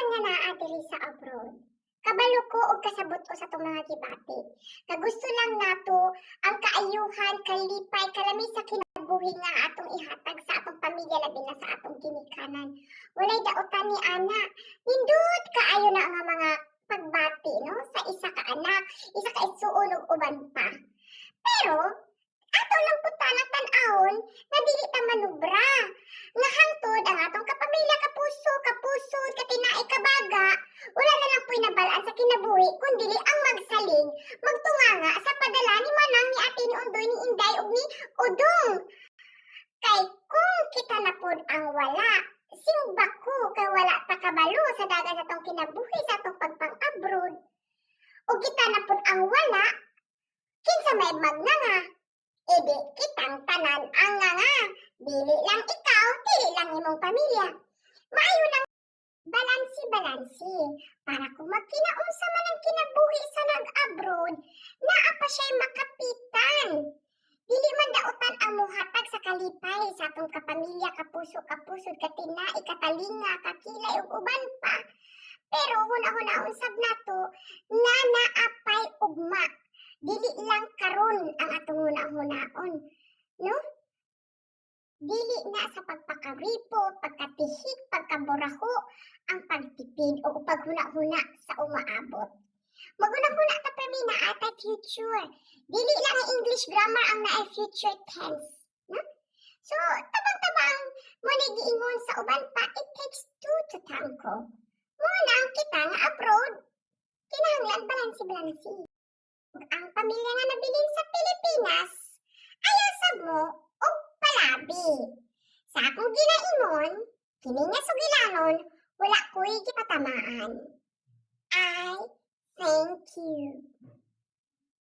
man nga naa diri sa abroad, kabalo ko og kasabot ko sa tong mga gibati. Kagusto lang nato ang kaayuhan, kalipay, kalami sa kinabuhi nga atong ihatag sa atong pamilya labi na sa atong ginikanan. Walay daotan ni ana. Nindot kaayo na nga mga pagbati no sa isa ka anak, isa ka isuon ug uban pa. Pero ato lang putana tan-awon nga dili ta manubra. Nga hangtod ang atong kapamilya kapuso, kapusod, katinai kabaga, wala na lang po'y nabalaan sa kinabuhi kundi ang magsalig, magtunganga sa padala ni Manang ni Ate ni Undoy ni Inday ug ni Udong. Kay kung kita na pod ang wala, simba ko kay wala ta kabalo sa dagan sa tong kinabuhi sa atong pagpang-abroad. O kita na pod ang wala, kinsa may magnanga, edi kitang tanan ang nga. Dili lang ikaw, dili lang imong pamilya. Maayo nang balansi-balansi para kung magkinaunsa man ang kinabuhi sa nag-abroad, naa pa siya'y makapitan. Dili man daotan ang muhatag sa kalipay sa atong kapamilya, kapuso, kapusod, katinai, katalinga, kakilay ug uban pa. Pero hunahunahon sab nato nga naapay ugma. Dili lang karon ang atong hunahunahon, no? Dili na sa pagpakaripo, pagkatihik, pagkaburaho, ang pagtipid o paghuna-huna sa umaabot. Maguna-huna ta permi na atay future. Dili lang ang English grammar ang naay future tense. No? So, tabang-tabang mo na giingon sa uban pa, it takes two to tango. Muna ang kita nga abroad, kinahanglan balansi-balansi. Ang pamilya nga nabilin sa Pilipinas, ayaw sab mo og palabi. Sa akong ginaingon, kini nga sugilanon, wala ko'y gipatamaan. I thank you.